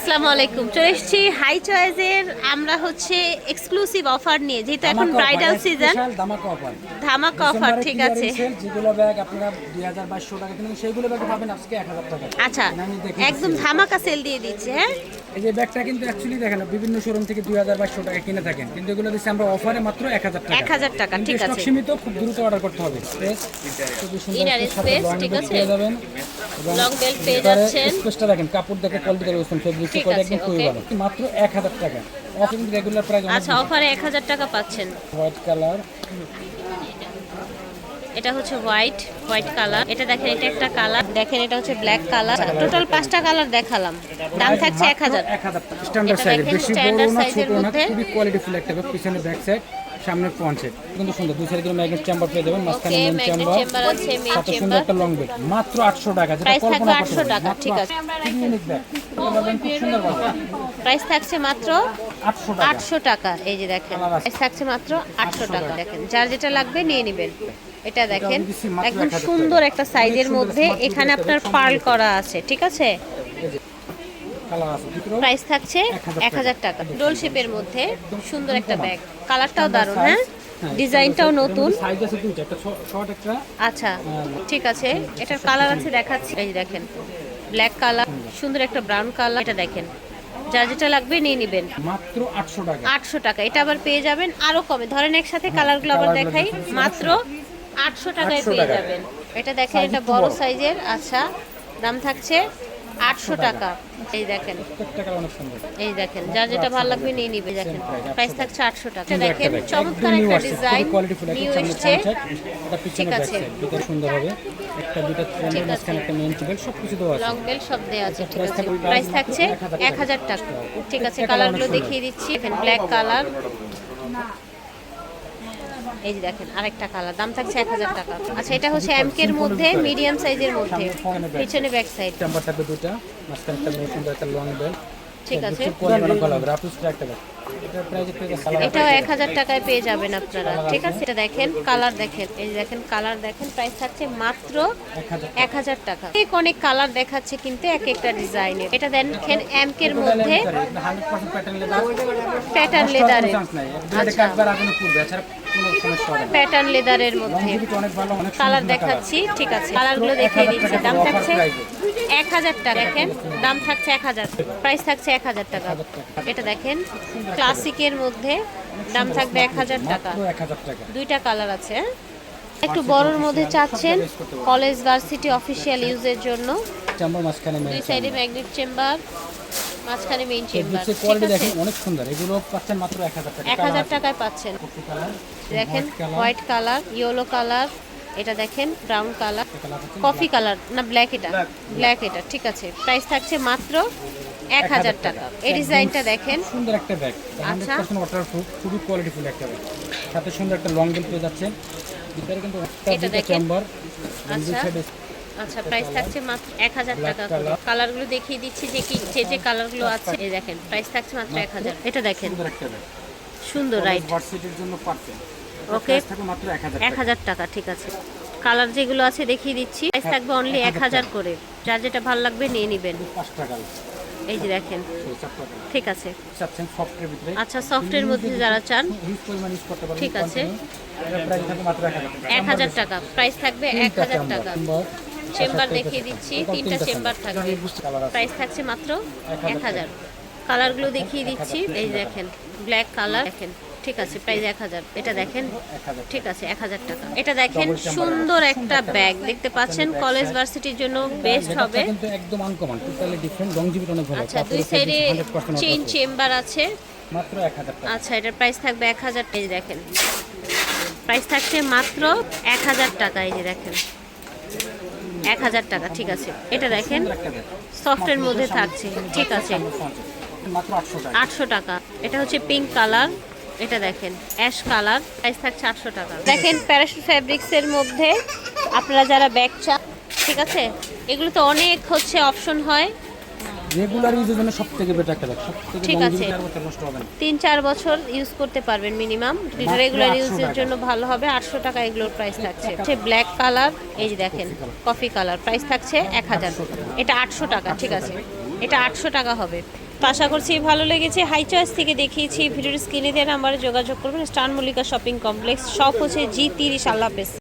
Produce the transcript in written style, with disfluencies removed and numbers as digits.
আসসালামু আলাইকুম। চলে এসেছি হাই চয়েসের। আমরা হচ্ছে এক্সক্লুসিভ অফার নিয়ে, যেহেতু এখন ব্রাইডাল সিজন, ধামাকা অফার। ঠিক আছে, যেগুলো ব্যাগ আপনারা 2200 টাকা কিনেন সেইগুলো ব্যাগ পাবেন আজকে 1000 টাকা। আচ্ছা একদম ধামাকা সেল দিয়ে দিচ্ছে। হ্যাঁ, এই যে ব্যাগটা কিন্তু অ্যাকচুয়ালি দেখেন বিভিন্ন শোরুম থেকে 2200 টাকা কিনে থাকেন, কিন্তু এগুলো দিচ্ছি আমরা অফারে মাত্র 1000 টাকা। 1000 টাকা। ঠিক স্টক আছে, সীমিত, খুব দ্রুত অর্ডার করতে হবে। স্পেস খুব সুন্দর ইনার স্পেস। ঠিক আছে, পেয়ে যাবেন। লং বেল্ট পেয়ে যাচ্ছেন। স্পেসটা দেখেন, কাপড় দেখে কোয়ালিটি দেখে বুঝছেন, ফেব্রিক ঠিক কোয়ালিটি আছে, একদম খুবই ওকে। ভালো। মাত্র 1000 টাকা অফার, কিন্তু রেগুলার প্রাইস আচ্ছা, অফারে 1000 টাকা পাচ্ছেন। হোয়াইট কালার, এটা হচ্ছে হোয়াইট কালার। এটা দেখেন, এটা একটা কালার দেখেন, এটা হচ্ছে ব্ল্যাক কালার। টোটাল 5টা কালার দেখালাম, দাম থাকছে 1000। 1000 টাকা। স্ট্যান্ডার্ড এটা সাইজ, দেখেন, বেশি বড় স্ট্যান্ডার্ড না সাইজের ছোট না, মধ্যে। খুবই কোয়ালিটিফুল একটা ব্যাগ। পিছনে ব্যাক সাইড, সামনে ফ্রন্ট সাইড কিন্তু সুন্দর। দুই সাইডে ম্যাগনেট চেম্বার পেয়ে যাবেন, মাঝখানে ওকে, মেইন ম্যাগনেট চেম্বার, চেম্বার আছে, মেইন সাথে সুন্দর চেম্বার। একটা লং বেড। মাত্র 800 টাকা, যেটা প্রাইস থাকবে কল্পনা করতে 800 টাকা। ঠিক আছে, ইউনিক ব্যাগ, খুব সুন্দর ব্যাগ। প্রাইস থাকছে মাত্র 800 টাকা। 800 টাকা। এই যে দেখেন, প্রাইস থাকছে মাত্র 800 টাকা। দেখেন, যার যেটা লাগবে নিয়ে নেবেন। এটা দেখেন, একদম সুন্দর একটা সাইজের মধ্যে। এখানে আপনার পার্ল করা আছে। ঠিক আছে, কালার আছে দুটো। প্রাইস থাকছে 1000 টাকা। ডোল শেপের মধ্যে সুন্দর একটা ব্যাগ, কালারটাও দারুণ। হ্যাঁ, ডিজাইনটাও নতুন। সাইজ আছে দুটো, একটা শর্ট একটা। আচ্ছা ঠিক আছে, এটার কালার আছে দেখাচ্ছি। এই যে দেখেন, ব্ল্যাক কালার, সুন্দর একটা ব্রাউন কালার। এটা দেখেন, যার যেটা লাগবে নিয়ে নেবেন। মাত্র 800 টাকা। 800 টাকা। এটা আবার পেয়ে যাবেন আরো কমে। ধরেন একসাথে কালারগুলো আবার দেখাই, মাত্র 800 টাকায় 800 পেয়ে টাকা। যাবেন। এটা দেখেন, এটা বড় সাইজের। আচ্ছা, দাম থাকছে 800 টাকা। এই দেখেন, প্রত্যেকটা কালার অনেক সুন্দর। এই দেখেন, যার যেটা ভালো লাগবে নিয়ে নিবে। দেখেন, প্রাইস থাকছে 800 টাকা। এটা দেখেন, ব্যাগ, চমৎকার একদম new একটা আসছে, ডিজাইন খুবই কোয়ালিটিফুল। নিউ একটা সামনে এসছে। ফ্রন্ট সাইড, এটা পিছনে ঠিক ব্যাক আছে। সাইড, দুটো সুন্দর হবে। একটা দুটো ট্রেনের মাঝখানে একটা মেইন টেবিল, সবকিছু দেওয়া আছে। লং বেল সব দেওয়া আছে। ঠিক আছে, থাকবে প্রাইস থাকছে 1000 টাকা। ঠিক আছে, কালারগুলো দেখিয়ে দিচ্ছি। দেখেন, ব্ল্যাক কালার। এই যে দেখেন, আরেকটা কালার, দাম থাকছে 1000 টাকা। আচ্ছা, এটা হচ্ছে এমকের মধ্যে, মিডিয়াম সাইজের মধ্যে, পিছনে ব্যাক সাইড। চেম্বার থাকবে দুটো, মাঝখানে একটা মেইন সুন্দর একটা লং বেল। ঠিক আছে, কোয়ালিটি অনেক ভালো হবে। রাফিসটা একটা ব্যাগ, এটার প্রাইস একটু কালার এটাও 1000 টাকায় পেয়ে যাবেন আপনারা। ঠিক আছে, এটা দেখেন, কালার দেখেন। এই যে দেখেন, কালার দেখেন। প্রাইস থাকছে মাত্র 1000 টাকা। অনেক কালার দেখাচ্ছে কিন্তু এক একটা ডিজাইনের। এটা দেখেন, এমকের মধ্যে 100% প্যাটার্ন লেদার, প্যাটার্ন লেদারের। চান্স নাই। একদম কাটবার আগুনে পুরবে, এছাড়া কোনো সমস্যা হবে না। প্যাটার্ন লেদারের মধ্যে লংজিভিটি অনেক ভালো, অনেক কালার সুন্দর দেখাচ্ছি। ঠিক আছে, কালারগুলো দেখিয়ে দিচ্ছি। দাম থাকছে 1000 টাকা। দেখেন, দাম থাকছে 1000, প্রাইস থাকছে 1000 টাকা। এটা দেখেন, ক্লাসিকের মধ্যে, দাম থাকবে 1000 টাকা। মাত্র 1000 টাকা। দুইটা কালার আছে। একটু বড়র মধ্যে চাচ্ছেন, কলেজ ভার্সিটি অফিসিয়াল ইউজের জন্য। চেম্বার মাঝখানে দুই মেইন সাইডে ম্যাগনেট চেম্বার, মাঝখানে মেইন চেম্বার। ঠিক কোয়ালিটি আছে, দেখেন অনেক সুন্দর। এগুলো পাচ্ছেন মাত্র 1000 টাকা। 1000 টাকায় পাচ্ছেন। কালার দেখেন, হোয়াইট কালার, ইয়েলো কালার। এটা দেখেন, ব্রাউন কালার, কফি কালার না ব্ল্যাক। এটা ব্ল্যাক। এটা ঠিক আছে, প্রাইস থাকছে মাত্র 1000 টাকা। এই ডিজাইনটা দেখেন, সুন্দর একটা ব্যাগ, আচ্ছা। 100% ওয়াটারপ্রুফ, খুবই কোয়ালিটিফুল একটা ব্যাগ। সাথে সুন্দর একটা লং বেল পেয়ে যাচ্ছেন। ভিতরে কিন্তু এটা একটা দেখেন। চেম্বার, আচ্ছা আচ্ছা, প্রাইস থাকছে মাত্র 1000 টাকা করে। কালারগুলো দেখিয়ে দিচ্ছি যে কি যে কালারগুলো আছে। এই দেখেন, প্রাইস থাকছে মাত্র 1000। এটা দেখেন, সুন্দর একটা ব্যাগ, সুন্দর, রাইট। ভার্সিটির জন্য পারফেক্ট। ওকে, প্রাইস থাকবে মাত্র 1000 টাকা। 1000 টাকা। ঠিক আছে, কালার যেগুলো আছে দেখিয়ে দিচ্ছি। প্রাইস থাকবে অনলি 1000 করে। যার যেটা ভালো লাগবে নিয়ে নেবেন। 5 টাকা, এই যে দেখেন, 4 টাকা। ঠিক আছে। চাচ্ছেন সফটের ভিতরে, আচ্ছা, সফটের মধ্যে যারা চান, হিউজ পরিমাণ ইউজ করতে পারবেন। ঠিক আছে। এর প্রাইস থাকবে মাত্র 1000 টাকা। 1000 টাকা, প্রাইস থাকবে 1000 টাকা। চেম্বার দেখিয়ে দিচ্ছি, তিনটা চেম্বার থাকবে। প্রাইস থাকছে মাত্র 1000। কালারগুলো দেখিয়ে দিচ্ছি। এই দেখেন, ব্ল্যাক কালার দেখেন। ঠিক আছে, প্রাইস 1000। এটা দেখেন, ঠিক আছে, 1000 টাকা। এটা দেখেন, সুন্দর একটা ব্যাগ দেখতে পাচ্ছেন, কলেজ ভার্সিটির জন্য বেস্ট হবে। কিন্তু একদম আনকমন, টোটালি ডিফারেন্ট, লংজিভিটি অনেক ভালো। আচ্ছা, দুই সাইডে চেইন চেম্বার আছে। মাত্র 1000 টাকা। আচ্ছা, এটার প্রাইস থাকবে 1000। এই যে দেখেন, প্রাইস থাকছে মাত্র 1000 টাকা। এই যে দেখেন, 1000 টাকা। ঠিক আছে, এটা দেখেন, সফটের মধ্যে থাকছে। ঠিক আছে, মাত্র 800 টাকা। 800 টাকা। এটা হচ্ছে পিঙ্ক কালার। এটা দেখেন, অ্যাশ কালার। প্রাইস থাকছে 800 টাকা। দেখেন, প্যারাশুট ফ্যাব্রিক্সের মধ্যে আপনারা যারা ব্যাগ চান, ঠিক আছে, এগুলো তো অনেক হচ্ছে অপশন হয়। রেগুলার ইউজের জন্য সবথেকে বেটার একটা ব্যাগ, সবথেকে ঠিক আছে, লংজিভিটি আর বছর নষ্ট হবে না। 3-4 বছর ইউজ করতে পারবেন মিনিমাম। রেগুলার ইউজের জন্য ভালো হবে। 800 টাকা এগুলোর প্রাইস থাকছে। ব্ল্যাক কালার, এই যে দেখেন, কফি কালার। প্রাইস থাকছে 1000। এটা 800 টাকা। ঠিক আছে, এটা 800 টাকা হবে। তো আশা করছি ভালো লেগেছে। হাই চয়েস থেকে দেখিয়েছি, ভিডিওর স্ক্রিনে দেওয়া নাম্বারে যোগাযোগ করবেন। Star Mallika shopping complex, shop হচ্ছে G30। আল্লাহ হাফেজ।